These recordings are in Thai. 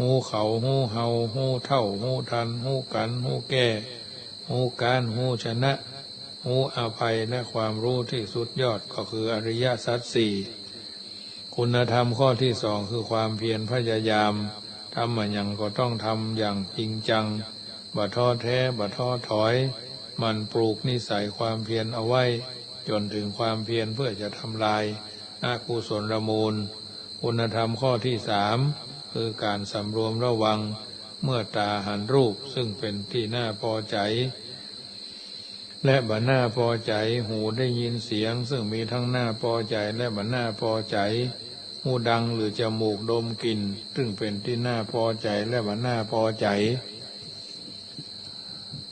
หูเขาหูเฮาหูเท่าหูทันหูกันหูแก่หูการหูชนะหูอภัยและความรู้ที่สุดยอดก็คืออริยสัจสี่คุณธรรมข้อที่สองคือความเพียรพยายามทำมาอย่างก็ต้องทำอย่างจริงจังบ่ท้อแท้บ่ท้อถอยมันปลูกนิสัยความเพียรเอาไว้จนถึงความเพียรเพื่อจะทำลายอกุศลมูลคุณธรรมข้อที่สามคือการสำรวมระวังเมื่อตาหันรูปซึ่งเป็นที่น่าพอใจและบ่น่าพอใจหูได้ยินเสียงซึ่งมีทั้งน่าพอใจและบ่น่าพอใจหูดังหรือจมูกดมกลิ่นซึ่งเป็นที่น่าพอใจและบ่น่าพอใจ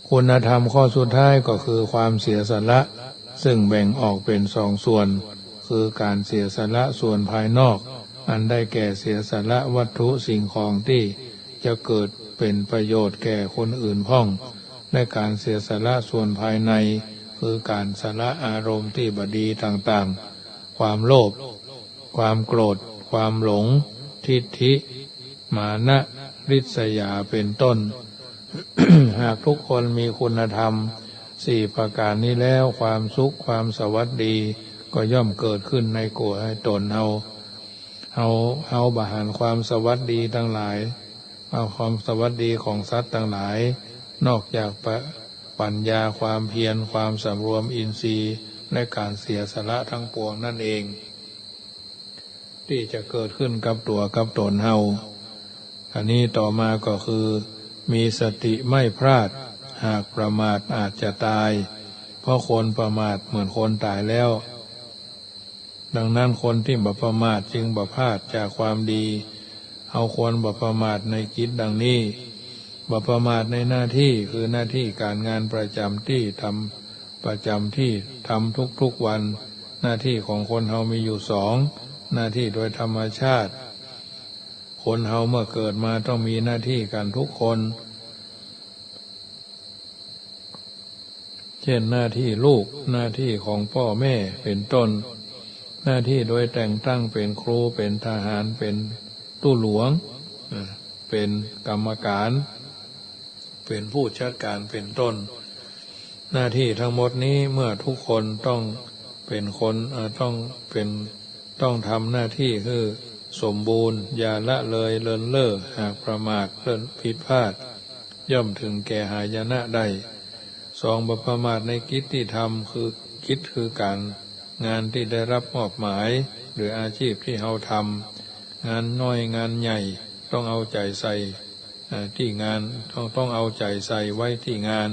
คุณธรรมข้อสุดท้ายก็คือความเสียสละซึ่งแบ่งออกเป็นสองส่วนคือการเสียสละส่วนภายนอกอันได้แก่เสียสละวัตถุสิ่งของที่จะเกิดเป็นประโยชน์แก่คนอื่นพ้องและการเสียสละส่วนภายในคือการสละอารมณ์ที่บดีต่างๆความโลภความโกรธความหลงทิฏฐิมานะริษยาเป็นต้น หากทุกคนมีคุณธรรมสี่ประการนี้แล้วความสุขความสวัสดีก็ย่อมเกิดขึ้นในตัวให้ตนเฮาบาหารความสวัสดีทั้งหลายเอาความสวัสดีของสัตว์ทั้งหลายนอกจากปัญญาความเพียรความสำรวมอินทรีย์และการเสียสละทั้งปวงนั่นเองที่จะเกิดขึ้นกับตัวกับตนเฮาอันนี้ต่อมาก็คือมีสติไม่พลาดหากประมาทอาจจะตายเพราะคนประมาทเหมือนคนตายแล้วดังนั้นคนที่บ่ประมาทจึงบ่พลาดจากความดีเอาควรบ่ประมาทในกิจดังนี้บ่ประมาทในหน้าที่คือหน้าที่การงานประจำที่ทำประจำที่ทำทุกๆวันหน้าที่ของคนเฮามีอยู่สองหน้าที่โดยธรรมชาติคนเฮาเมื่อเกิดมาต้องมีหน้าที่กันทุกคนเช่นหน้าที่ลูกหน้าที่ของพ่อแม่เป็นต้นหน้าที่โดยแต่งตั้งเป็นครูเป็นทหารเป็นตู้หลวงเป็นกรรมการเป็นผู้จัดการเป็นต้นหน้าที่ทั้งหมดนี้เมื่อทุกคนต้องเป็นคนต้องทำหน้าที่คือสมบูรณ์อย่าละเลยเลินเล่อหากประมาทเลินผิดพลาดย่อมถึงแก่หายนะได้สองบ่ประมาทในกิจที่ทำคือกิจคือการงานที่ได้รับมอบหมายหรืออาชีพที่เราทำงานน้อยงานใหญ่ต้องเอาใจใส่ที่งานต้องเอาใจใส่ไว้ที่งาน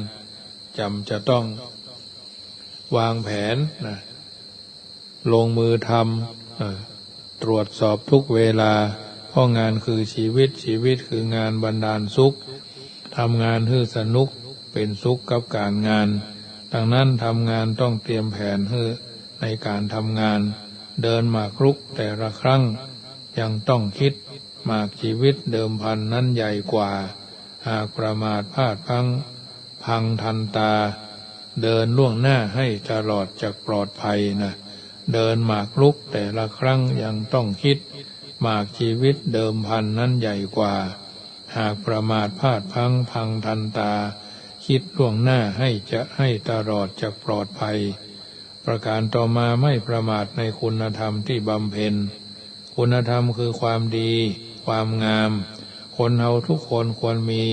จะต้องวางแผนลงมือทำตรวจสอบทุกเวลาเพราะงานคือชีวิตคืองานบรรดาลสุขทำงานให้สนุกเป็นสุขกับการงานดังนั้นทำงานต้องเตรียมแผนในการทำงานเดินหมากรุกแต่ละครั้งยังต้องคิดหมากชีวิตเดิมพันนั้นใหญ่กว่าหากประมาทพลาดพังทันตาเดินล่วงหน้าให้ตลอดจากปลอดภัยนะเดินหมากรุกแต่ละครั้งยังต้องคิดหมากชีวิตเดิมพันนั้นใหญ่กว่าหากประมาทพลาดพังทันตาคิดล่วงหน้าให้ตลอดจากปลอดภัยประการต่อมาไม่ประมาทในคุณธรรมที่บำเพ็ญคุณธรรมคือความดีความงามคนเฮาทุกคนควรมี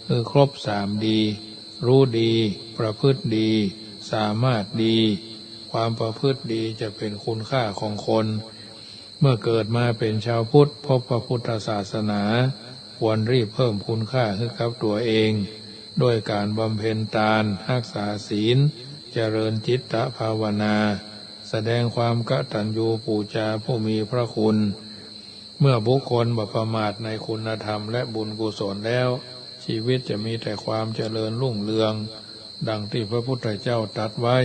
คือครบสามดีรู้ดีประพฤติดีสามารถดีความประพฤติดีจะเป็นคุณค่าของคนเมื่อเกิดมาเป็นชาวพุทธพบพระพุทธศาสนาควรรีบเพิ่มคุณค่าให้กับตัวเองด้วยการบำเพ็ญทานรักษาศีลเจริญจิตตภาวนาแสดงความกตัญญูปูจาผู้มีพระคุณเมื่อบุคคลบ่ประมาทในคุณธรรมและบุญกุศลแล้วชีวิตจะมีแต่ความเจริญรุ่งเรืองดังที่พระพุทธเจ้าตรัสไว้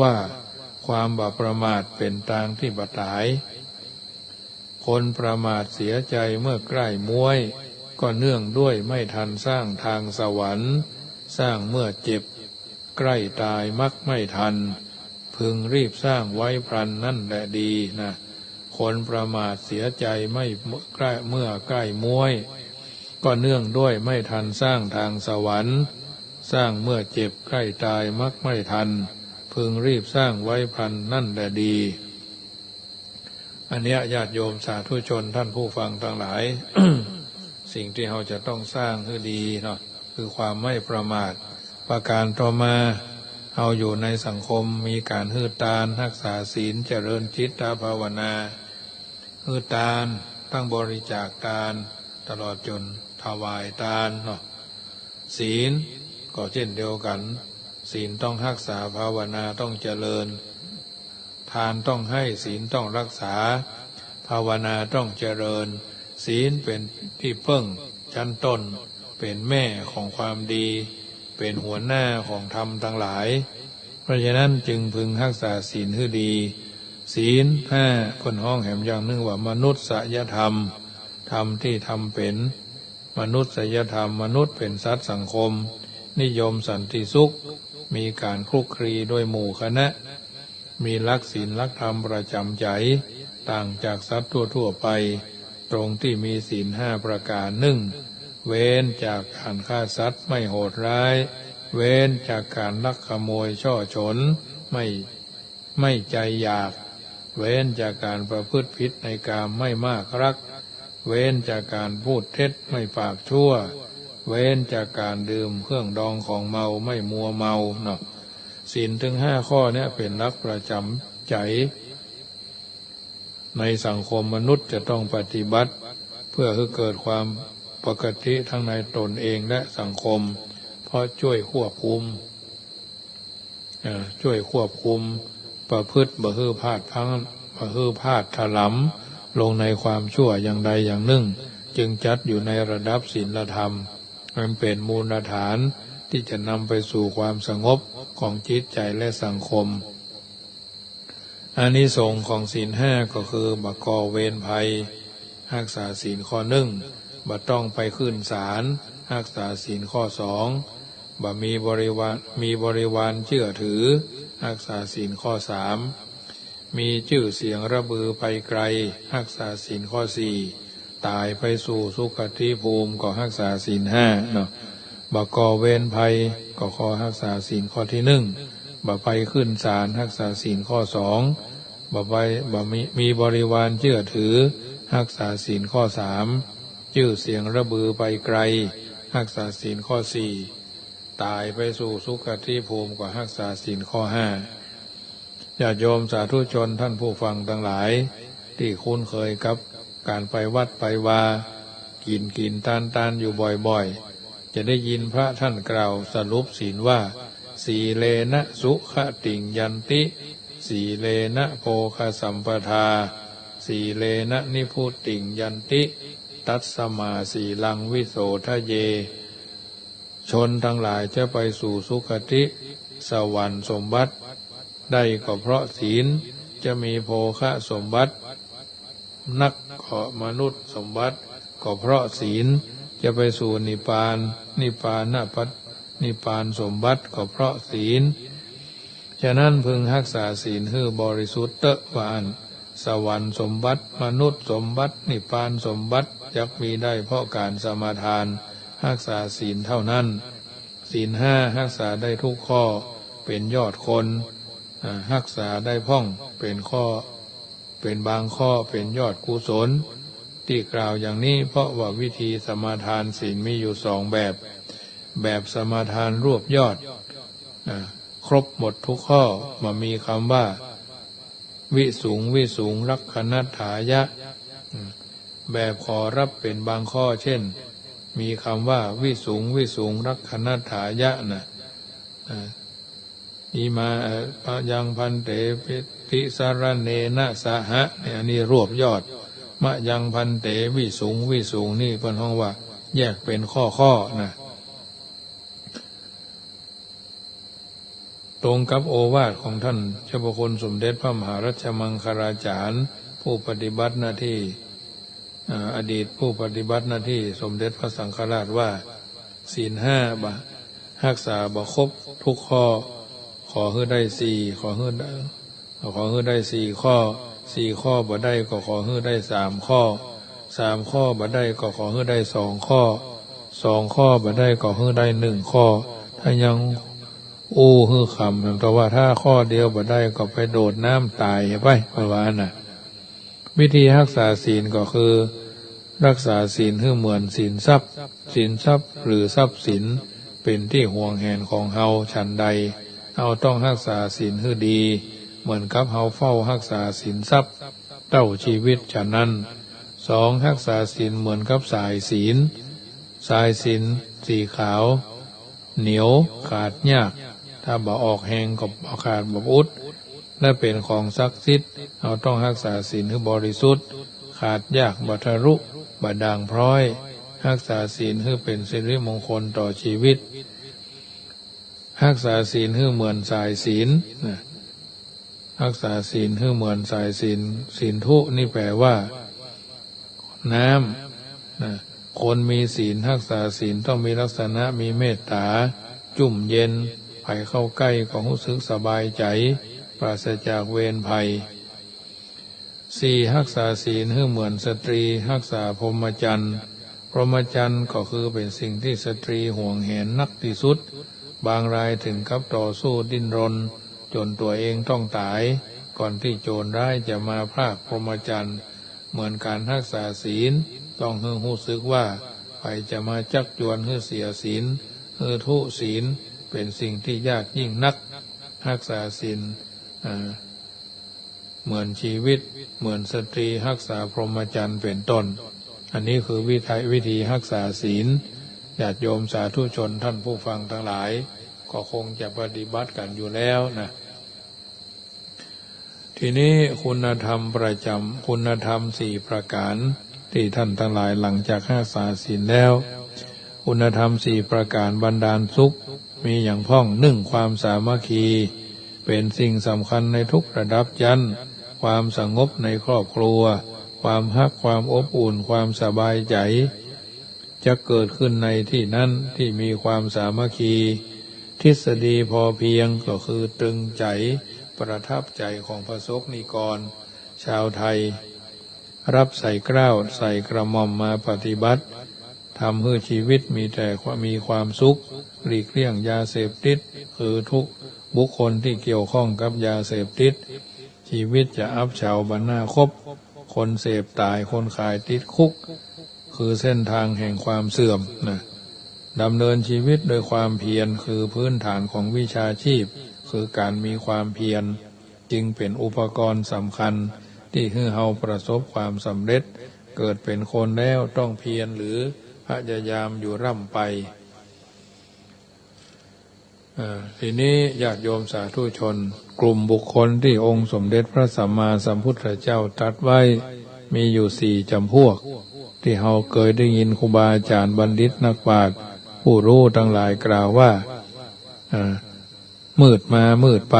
ว่าความบ่ประมาทเป็นทางที่บ่ตายคนประมาทเสียใจเมื่อใกล้ม้วยก็เนื่องด้วยไม่ทันสร้างทางสวรรค์สร้างเมื่อเจ็บใกล้ตายมักไม่ทันพึงรีบสร้างไว้พลันนั่นแหละดีนะคนประมาทเสียใจไม่ใกล้เมื่อใกล้ม้วย ก็เนื่องด้วยไม่ทันสร้างทางสวรรค์สร้างเมื่อเจ็บใกล้ตายมักไม่ทันพึงรีบสร้างไว้พลันนั่นแหละดีอันเนี้ยญาติโยมสาธุชนท่านผู้ฟังทั้งหลาย สิ่งที่เราจะต้องสร้างคือดีเนาะคือความไม่ประมาทประการต่อมาเราอยู่ในสังคมมีการฮือตานรักษาศีลเจริญจิตตภาวนาฮือตานตั้งบริจาคทานตลอดจนถวายทานเนาะศีลก็เช่นเดียวกันศีลต้องรักษาภาวนาต้องเจริญทานต้องให้ศีลต้องรักษาภาวนาต้องเจริญศีลเป็นที่พึ่งชั้นต้นเป็นแม่ของความดีเป็นหัวหน้าของธรรมทั้งหลายเพราะฉะนั้นจึงพึงรักษาศีลให้ดีศีลห้าคนห้องแห่งอย่างหนึ่งว่ามนุษยธรรมธรรมที่ทำเป็นมนุษยธรรมมนุษย์เป็นสัตว์สังคมนิยมสันติสุขมีการคลุกคลีโดยหมู่คณะมีหลักศีลหลักธรรมประจำใจต่างจากสัตว์ทั่วๆไปตรงที่มีศีลห้าประการหนึ่งเว้นจากการฆ่าสัตว์ไม่โหดร้ายเว้นจากการลักขโมยช่อฉนไม่ใจอยากเว้นจากการประพฤติผิดในกามไม่มากรักเว้นจากการพูดเท็จไม่ปากชั่วเว้นจากการดื่มเครื่องดองของเมาไม่มัวเมาเนาะศีลถึงห้าข้อนี้เป็นหลักประจำใจในสังคมมนุษย์จะต้องปฏิบัติเพื่อให้เกิดความปกติทั้งในตนเองและสังคมเพราะช่วยควบคุมประพฤติบ่ฮือพลาดพลั้งบ่ฮือพลาดถลำลงในความชั่วอย่างใดอย่างหนึ่งจึงจัดอยู่ในระดับศีลธรรมมันเป็นมูลฐานที่จะนำไปสู่ความสงบของจิตใจและสังคมอานิสงส์ของศีลห้าก็คือบ่ก่อเวรภัยรักษาศีลข้อหนึ่งบ่ต้องไปขึ้นศาลรักษาศีลข้อสองบ่มีบริวารเชื่อถือรักษาศีลข้อสามมีชื่อเสียงระบือไปไกลรักษาศีลข้อสี่ตายไปสู่สุคติภูมิก็รักษาศีลห้าเนาะบ่ก่อเวรภัยก็ขอรักษาศีลข้อที่หนึ่งบ่ไปขึ้นศาลรักษาศีลข้อสองบ่มีบริวารเชื่อถือรักษาศีลข้อสามชื่อเสียงระบือไปไกลรักษาศีลข้อสี่ตายไปสู่สุคติภูมิก็รักษาศีลข้อห้าญาติโยมสาธุชนท่านผู้ฟังทั้งหลายที่คุ้นเคยกับการไปวัดไปวากินทานอยู่บ่อยๆจะได้ยินพระท่านกล่าวสรุปศีลว่าสีเลนะสุขติงยันติสีเลนะโภคสัมปทาสีเลนะนิพุติงยันติตัสมาสีลังวิโสทะเยชนทั้งหลายจะไปสู่สุคติสวรรค์สมบัติได้ก็เพราะศีลจะมีโภคสมบัตินักขอมนุษย์สมบัติก็เพราะศีลจะไปสู่นิพพานสมบัติก็เพราะศีลฉะนั้นพึงรักษาศีลให้บริสุทธิ์เตวานสวรรค์สมบัติมนุษย์สมบัตินิพพานสมบัติจักมีได้เพราะการสมาทานรักษาศีลเท่านั้นศีลห้ารักษาได้ทุกข้อเป็นยอดคนรักษาได้พ่องเป็นบางข้อเป็นยอดกุศลที่กล่าวอย่างนี้เพราะว่าวิธีสมาทานศีลมีอยู่สองแบบสมาทานรวบยอดครบหมดทุกข้อมามีคำว่าวิสูงรักขณัฏฐายะแบบขอรับเป็นบางข้อเช่นมีคำว่าวิสูงรักขณัฏฐายะนะอิมายังพันเตปิสารเนนะสหะเนี่ยอันนี้รวบยอดมะยังพันเตวิสูงนี่เป็นห้องว่าแยกเป็นข้อนะตรงกับโอวาทของท่านเจ้าพระคุณสมเด็จพระมหารัชมังคลาจารย์ผู้ปฏิบัติหน้าที่อดีตผู้ปฏิบัติหน้าที่สมเด็จพระสังฆราชว่าศีลห้ารักษาบ่ครบทุกข้อขอให้ได้สี่ขอให้ได้สี่ข้อบ่ได้ก็ขอให้ได้3 ข้อ3 ข้อบ่ได้ก็ขอให้ได้2 ข้อ 2 ข้อบ่ได้ก็ฮื้อได้1 ข้อถ้ายังฮื้อคำแต่ว่าถ้าข้อเดียวบ่ได้ก็ไปโดดน้ำตายไปประมาณน่ะวิธีรักษาศีลก็คือรักษาศีลให้เหมือนศีลทรัพย์ศีลทรัพย์หรือทรัพย์สินเป็นที่ห่วงแหนของเฮาฉันใดเฮาต้องรักษาศีลให้ดีเหมือนกับเฮาเฝ้ารักษาศีลทรัพย์เต้าชีวิตฉะนั้น2รักษาศีลเหมือนกับสายศีลสีขาวเหนียวขาดยากถ้าบ่ออกแหงก็ขาดบ่อุดและเป็นของศักดิ์สิทธิ์เราต้องรักษาศีลให้บริสุทธิ์ขาดยากบ่ทะลุบ่ด่างพร้อยรักษาศีลให้เป็นสิริมงคลต่อชีวิตรักษาศีลให้เหมือนสายศีลรักษาศีลให้เหมือนสายศีลศีลทุนี่แปลว่าน้ำคนมีศีลรักษาศีลต้องมีลักษณะมีเมตตาจุ่มเย็นไผเข้าใกล้ก็รู้สึกสบายใจปราศจากเวรภัย4รักษาศีลให้เหมือนสตรีรักษาพรหมจรรย์พรหมจรรย์ก็คือเป็นสิ่งที่สตรีห่วงแหนนักที่สุดบางรายถึงกับต่อสู้ดิ้นรนจนตัวเองต้องตายก่อนที่โจรร้ายจะมาพรากพรหมจรรย์เหมือนการรักษาศีลต้องให้รู้สึกว่าใครจะมาจักจวนให้เสียศีลให้ทุศีลเป็นสิ่งที่ยากยิ่งนักรักษาศีลเหมือนชีวิตเหมือนสตรีรักษาพรหมจรรย์เป็นต้นอันนี้คือวิธีรักษาศีลญาติโยมสาธุชนท่านผู้ฟังทั้งหลายก็คงจะปฏิบัติกันอยู่แล้วนะทีนี้คุณธรรมประจำคุณธรรม4 ประการที่ท่านทั้งหลายหลังจากรักษาศีลแล้วคุณธรรม4 ประการบันดาลสุขมีอย่างพ้อง1ความสามัคคีเป็นสิ่งสำคัญในทุกระดับชั้นความสงบในครอบครัวความฮักความอบอุ่นความสบายใจจะเกิดขึ้นในที่นั้นที่มีความสามัคคีทฤษฎีพอเพียงก็คือตรึงใจประทับใจของพระสงฆ์นิกรชาวไทยรับใส่เกล้าใส่กระหม่อมมาปฏิบัติทำให้ชีวิตมีแต่มีความสุขหลีกเลี่ยงยาเสพติดคือทุกบุคคลที่เกี่ยวข้องกับยาเสพติดชีวิตจะอับเฉาบรรณาคบคนเสพตายคนขายติดคุกคือเส้นทางแห่งความเสื่อมนะดำเนินชีวิตโดยความเพียรคือพื้นฐานของวิชาชีพคือการมีความเพียรจึงเป็นอุปกรณ์สำคัญที่ให้เราประสบความสำเร็จเกิดเป็นคนแล้วต้องเพียรหรือพยายามอยู่ร่ำไปทีนี้ญาติโยมสาธุชนกลุ่มบุคคลที่องค์สมเด็จพระสัมมาสัมพุทธเจ้าตรัสไว้มีอยู่4 จำพวกที่เราเคยได้ยินครูบาอาจารย์บัณฑิตนักปราชญ์ผู้รู้ทั้งหลายกล่าวว่ามืดมามืดไป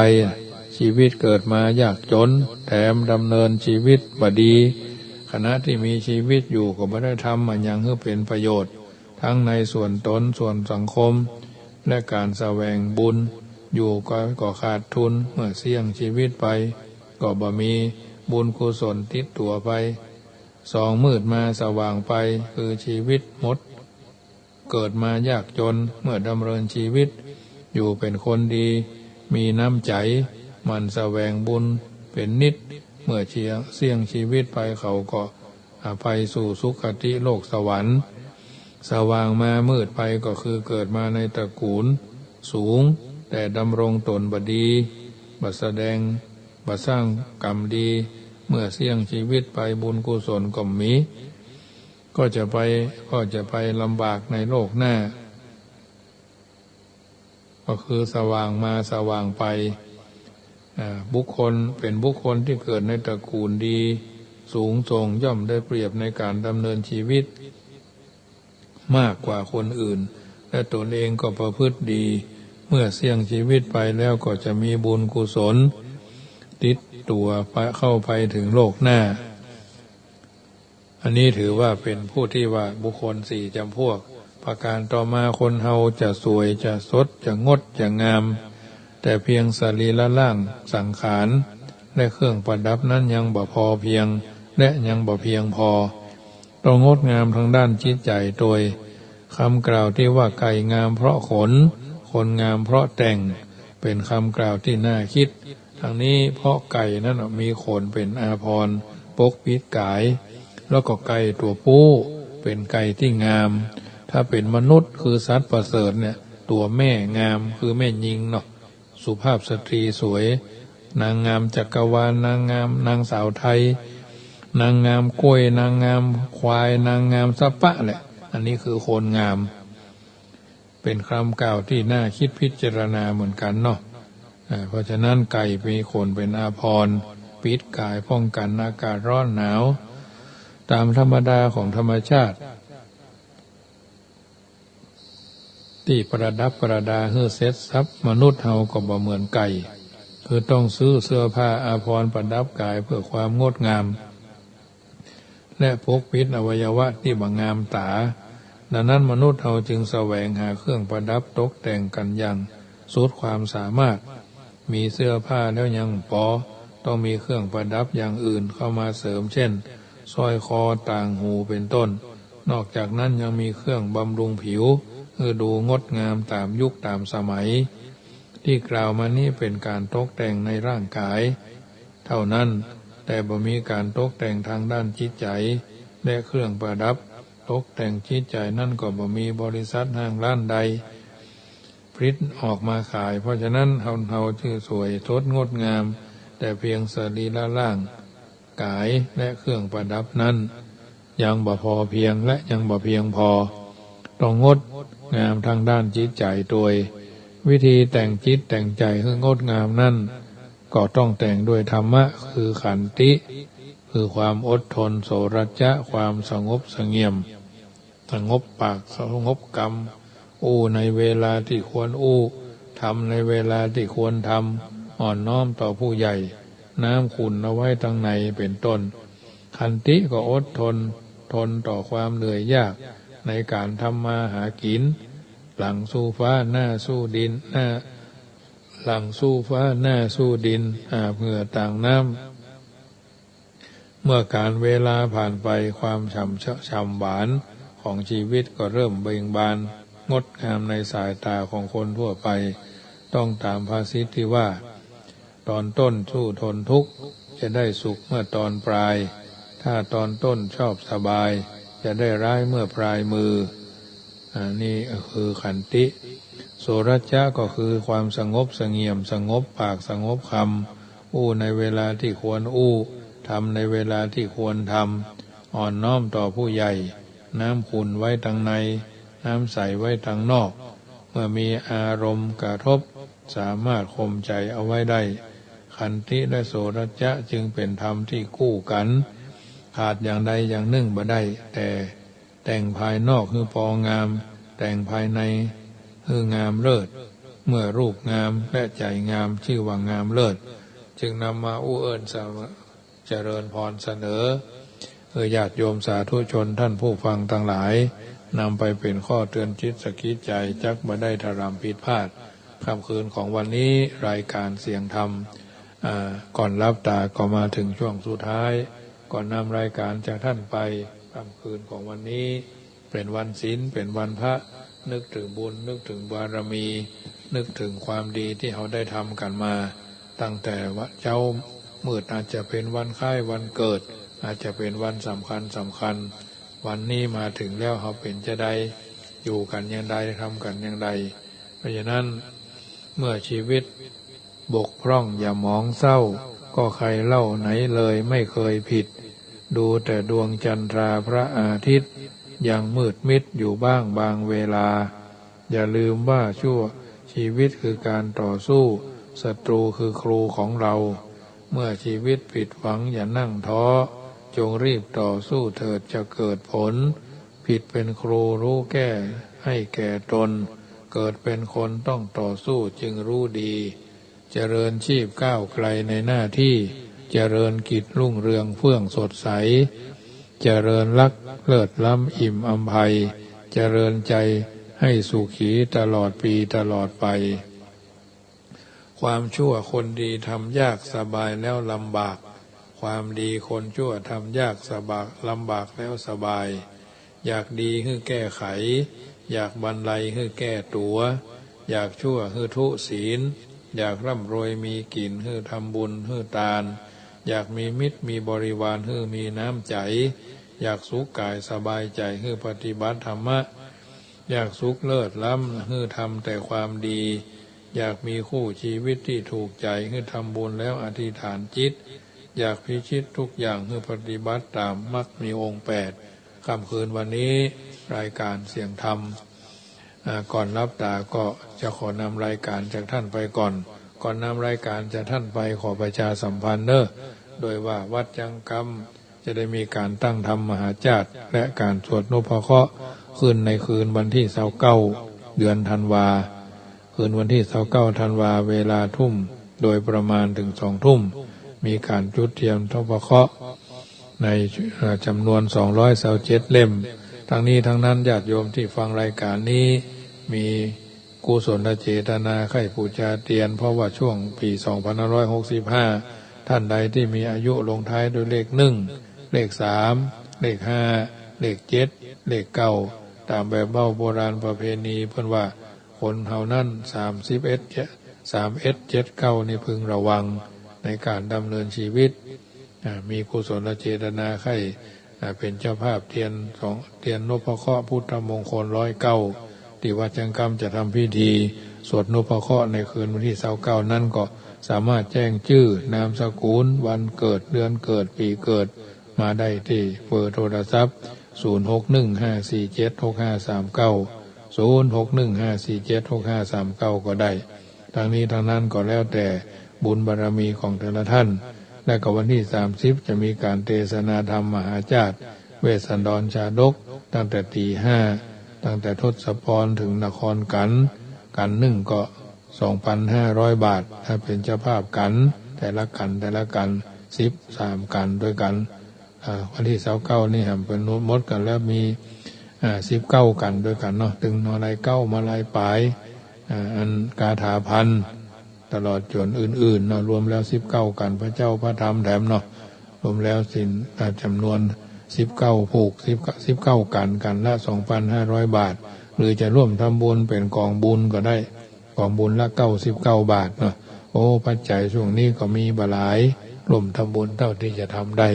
ชีวิตเกิดมายากจนแถมดำเนินชีวิตบ่ดีขณะที่มีชีวิตอยู่ก็ไม่ได้ทำมันยังให้เป็นประโยชน์ทั้งในส่วนตนส่วนสังคมและการแสวงบุญอยู่ก็ขาดทุนเมื่อเสี่ยงชีวิตไปก็บ่มีบุญกุศลติดตัวไป2มืดมาสว่างไปคือชีวิตหมดเกิดมายากจนเมื่อดำเนินชีวิตอยู่เป็นคนดีมีน้ำใจมันแสวงบุญเป็นนิจเมื่อเสี่ยงชีวิตไปเขาก็ไปสู่สุคติโลกสวรรค์สว่างมามืดไปก็คือเกิดมาในตระกูลสูงแต่ดำรงตนบ่ดีบ่แสดงบ่สร้างกรรมดีเมื่อเสี่ยงชีวิตไปบุญกุศลก็มีก็จะไปลำบากในโลกหน้าก็คือสว่างมาสว่างไปบุคคลเป็นบุคคลที่เกิดในตระกูลดีสูงส่งย่อมได้เปรียบในการดำเนินชีวิตมากกว่าคนอื่นและตนเองก็ประพฤติดีเมื่อเสี่ยงชีวิตไปแล้วก็จะมีบุญกุศลติดตัวเข้าไปถึงโลกหน้าอันนี้ถือว่าเป็นผู้ที่ว่าบุคคล4 จำพวกประการต่อมาคนเฮาจะสวยจะสดจะงดจะงามแต่เพียงสรีระร่างสังขารและเครื่องประดับนั้นยังบ่พอเพียงและยังบ่เพียงพอต้องงดงามทางด้านจิตใจโดย คำกล่าวที่ว่าไก่งามเพราะขนคนงามเพราะแต่งเป็นคำกล่าวที่น่าคิดทั้งนี้เพราะไก่นั้นมีขนเป็นอาภรณ์ปกปิดกายแล้วก็ไก่ตัวผู้เป็นไก่ที่งามถ้าเป็นมนุษย์คือสัตว์ประเสริฐเนี่ยตัวแม่งามคือแม่หญิงเนาะสุภาพสตรีสวยนางงามจักรวาลนางงามนางสาวไทยนางงามกล้วยนางงามควายนางงามสะปะแหละอันนี้คือโคนงามเป็นคำกล่าวที่น่าคิดพิจารณาเหมือนกันเนาะเพราะฉะนั้นไก่มีขนเป็นอาภรณ์ปิดกายป้องกันอากาศร้อนหนาวตามธรรมดาของธรรมชาติที่ประดับประดาเฮือเสร็จทรัพย์มนุษย์เฮาก็บ่เหมือนไก่คือต้องซื้อเสื้อผ้าอาภรณ์ประดับกายเพื่อความงดงามและปกปิดอวัยวะที่บ่งามตาดังนั้นมนุษย์เฮาจึงแสวงหาเครื่องประดับตกแต่งกันอย่างสุดความสามารถมีเสื้อผ้าแล้วยังพอต้องมีเครื่องประดับอย่างอื่นเข้ามาเสริมเช่นสร้อยคอต่างหูเป็นต้นนอกจากนั้นยังมีเครื่องบำรุงผิวเพื่อดูงดงามตามยุคตามสมัยที่กล่าวมานี้เป็นการตกแต่งในร่างกายเท่านั้นแต่บ่มีการตกแต่งทางด้านจิตใจและเครื่องประดับตกแต่งจิตใจนั่นก็บ่มีบริษัทห้างร้านใดผลิตออกมาขายเพราะฉะนั้นเฮาชื่อสวยทดงดงามแต่เพียงสรีระร่างกายและเครื่องประดับนั้นยังบ่พอเพียงและยังบ่เพียงพอต้องงดงามทางด้านจิตใจโดยวิธีแต่งจิตแต่งใจให้งดงามนั่นก็ต้องแต่งด้วยธรรมะคือขันติคือความอดทนโสรัจจะความสงบเสงี่ยมสงบปากสงบกรรมอู้ในเวลาที่ควรอู้ทำในเวลาที่ควรทำอ่อนน้อมต่อผู้ใหญ่น้ำขุ่นเอาไว้ตั้งในเป็นต้นขันติก็อดทนทนต่อความเหนื่อยยากในการทำมาหากินหลังสู้ฟ้าหน้าสู้ดินหลังสู้ฟ้าหน้าสู้ดินอาบเหงื่อต่างน้ำเมื่อการเวลาผ่านไปความฉ่ำหวานของชีวิตก็เริ่มเบ่งบานงดงามในสายตาของคนทั่วไปต้องตามภาษิตที่ว่าตอนต้นสู้ทนทุกข์จะได้สุขเมื่อตอนปลายถ้าตอนต้นชอบสบายจะได้ร้ายเมื่อปลายมือนี่คือขันติโสรัจจะก็คือความสงบเสงี่ยมสงบปากสงบคำอู้ในเวลาที่ควรอู้ทำในเวลาที่ควรทำอ่อนน้อมต่อผู้ใหญ่น้ำขุ่นไว้ทางในน้ำใสไว้ทางนอกเมื่อมีอารมณ์กระทบสามารถข่มใจเอาไว้ได้ขันติและโสรัจจะจึงเป็นธรรมที่คู่กันขาดอย่างใดอย่างหนึ่งบ่ได้แต่งภายนอกคือพองามแต่งภายในคืองามเลิศเมื่อรูปงามและใจงามชื่อว่างามเลิศจึงนำมาอู้เอิญเจริญพรเสนอญาติโยมสาธุชนท่านผู้ฟังทั้งหลายนำไปเป็นข้อเตือนจิตสกิจใจจักบ่ได้ทรำผิดพลาดค่ำคืนของวันนี้รายการเสียงธรรมก่อนรับตาก็มาถึงช่วงสุดท้ายก่อนนำรายการจากท่านไปค่ำคืนของวันนี้เป็นวันศีลเป็นวันพระนึกถึงบุญนึกถึงบารมีนึกถึงความดีที่เขาได้ทำกันมาตั้งแต่ว่าเจ้ามืดอาจจะเป็นวันคล้ายวันเกิดอาจจะเป็นวันสำคัญวันนี้มาถึงแล้วเขาเป็นจะได้อยู่กันอย่างใดทำกันอย่างใดเพราะฉะนั้นเมื่อชีวิตบกพร่องอย่ามองเศร้าก็ใครเล่าไหนเลยไม่เคยผิดดูแต่ดวงจันทราพระอาทิตย์ยังมืดมิดอยู่บ้างบางเวลาอย่าลืมว่าชั่วชีวิตคือการต่อสู้ศัตรูคือครูของเราเมื่อชีวิตผิดหวังอย่านั่งท้อจงรีบต่อสู้เถิดจะเกิดผลผิดเป็นครูรู้แก้ให้แก่ตนเกิดเป็นคนต้องต่อสู้จึงรู้ดีเจริญชีพก้าวไกลในหน้าที่เจริญกิจรุ่งเรืองเฟื่องสดใสเจริญลักษณ์เลิศล้ำอิ่มอำไพเจริญใจให้สุขีตลอดปีตลอดไปความชั่วคนดีทำยากสบายแล้วลำบากความดีคนชั่วทำยากสบายลำบากแล้วสบายอยากดีคือแก้ไข อยากบรรลัยให้แก้ตัวอยากชั่วให้ทุศีลอยากร่ำรวยมีกินให้ทำบุญให้ทานอยากมีมิตรมีบริวารให้มีน้ำใจอยากสุขกายสบายใจให้ปฏิบัติธรรมะอยากสุขเลิศล้ำให้ทำแต่ความดีอยากมีคู่ชีวิตที่ถูกใจให้ทำบุญแล้วอธิษฐานจิตอยากพิชิตทุกอย่างให้ปฏิบัติตามมรรคมีองค์8ค่ำคืนวันนี้รายการเสียงธรรมก่อนรับตาก็จะขอนำรายการจากท่านไปก่อนนำรายการจากท่านไปขอประชาสัมพันธ์โดยว่าวัดจังกรรมจะได้มีการตั้งธรรมมหาจารย์และการสวดนพเคราะห์ขึ้นในคืนวันที่29เดือนธันวาคืนวันที่29ธันวาเวลาทุ่มโดยประมาณถึง2 ทุ่มมีการจุดเทียนนพเคราะห์ในจำนวน227 เล่มทั้งนี้ทั้งนั้นญาติโยมที่ฟังรายการนี้มีกุศลเจตนาใคร่บูชาเตียนเพราะว่าช่วงปี2565ท่านใดที่มีอายุลงท้ายด้วยเลข1เลข3เลข5เลข7เลข9ตามแบบเบ้าโบราณประเพณีเพิ่นว่าคนเฮานั้น3179นี่พึงระวังในการดำเนินชีวิตมีกุศลเจตนาใคร่เป็นเจ้าภาพเทียนนพเคราะห์พุทธมงคล109ที่วัดจังกรรมจะทำพิธีสวดนพเคราะห์ในคืนวันที่29นั้นก็สามารถแจ้งชื่อนามสกุลวันเกิดเดือนเกิดปีเกิดมาได้ที่เบอร์โทรศัพท์0615476539 0615476539ก็ได้ทางนี้ทางนั้นก็แล้วแต่บุญบารมีของแต่ละท่านและก็วันที่30จะมีการเทศนาธรรมมหาจารย์เวสสันดรชาดกตั้งแต่ตี 5ตั้งแต่ทศพรถึงนครกันหนึ่งก็2,500 บาทถ้าเป็นเจ้าภาพกันแต่ละกัน13กันด้วยกันวันที่29นี่เป็นมดกันแล้วมี19กันด้วยกันเนาะถึงนอลาย9มาลายปลายอันกาถาพันตลอดจนอื่นๆเนาะรวมแล้ว19กันพระเจ้าพระธรรมแถมเนาะรวมแล้วสินจำนวน19ผูก19กันละ 2,500 บาทหรือจะร่วมทำบุญเป็นกองบุญก็ได้กองบุญละ99 บาทเนาะโอ้ปัจจัยช่วงนี้ก็มีบหลายร่วมทำบุญเท่าที่จะทำได้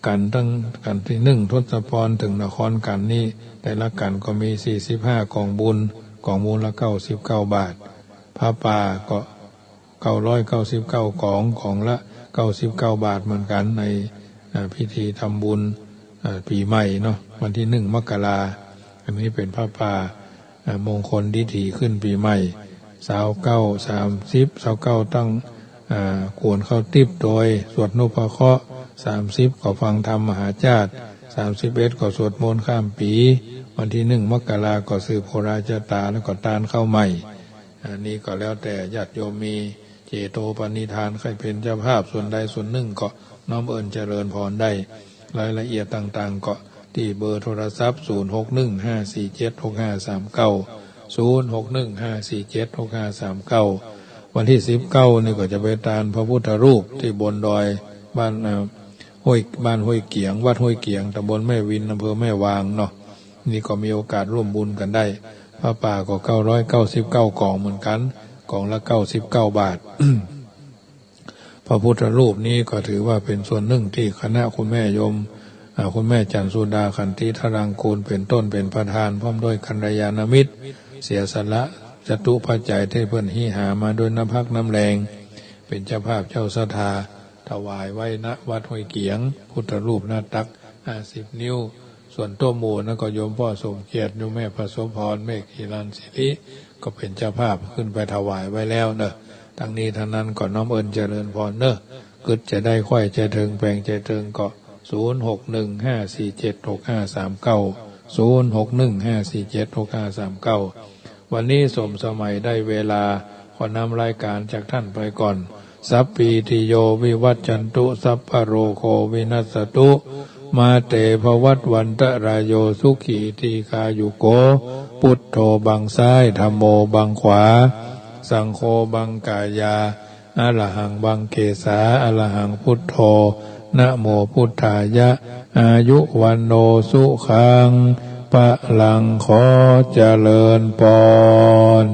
กันที่1ทศพรถึงนครกันนี่แต่ละกันก็มี45กองบุญละ99 บาทผ้าป่าก็999ของละ99 บาทเหมือนกันในพิธีทำบุญปีใหม่เนาะวันที่1 มกราอันนี้เป็นผ้าป่ามงคลดิถีขึ้นปีใหม่29 30 29ตั้งกวนเข้าติบโดยสวดนพเคราะห์30ก็ฟังธรรมมหาจารย์31ก็สวดมนต์ข้ามปีวันที่1 มกราก็สืบโหราชตาแล้วก็ตานเข้าใหม่อันนี้ก็แล้วแต่ญาติโยมมีเจโตปณิธานใครเป็นเจ้าภาพส่วนใดส่วนหนึ่งก็น้อมเอิญเจริญพรได้รายละเอียดต่างๆก็ที่เบอร์โทรศัพท์0615476539 0615476539วันที่19นี่ก็จะไปตานพระพุทธรูปที่บนดอยบ้านห้วยเกียงวัดห้วยเกียงตำบลแม่วินอำเภอแม่วางเนาะนี่ก็มีโอกาสร่วมบุญกันได้ผ้าป่าก็999กล่องเหมือนกันกล่องละ99 บาท พระพุทธรูปนี้ก็ถือว่าเป็นส่วนหนึ่งที่คณะคุณแม่ยมคุณแม่จันทร์สุดาขันติธรังกูลเป็นต้นเป็นประธานพร้อมด้วยกัลยาณมิตรเสียสละจตุปัจจัยที่เพิ่นหิหามาด้วยน้ำพักน้ำแรงเป็นเจ้าภาพเจ้าศรัทธาถวายไว้ณวัดห้วยเกียงพุทธรูปหน้าตัก50 นิ้วส่วนตัวหมู่นั่นก็โยมพ่อสมเกียรติโยมแม่พระโสพรเมฆหิรันศิริก็เป็นเจ้าภาพขึ้นไปถวายไว้แล้วเนอะทั้งนี้ทั้งนั้นก็น้อมเอิญเจริญพรเนอะกึศจะได้ค่อยใจถึงแปลงใจถึงก็0615476539 0615476539วันนี้สมสมัยได้เวลาขอนำรายการจากท่านไปก่อนสัพพีติโยวิวัจจันตุสัพพโรโควินัสสตุมาเตภวัตวันตรายโยสุขีทีคายุโกพุทโธบังซ้ายธัมโมบังขวาสังโฆบังกายาอะระหังบังเกสาอะระหังพุทโธนะโมพุทธายะอายุวันโนสุขัง พะลังขอเจริญพร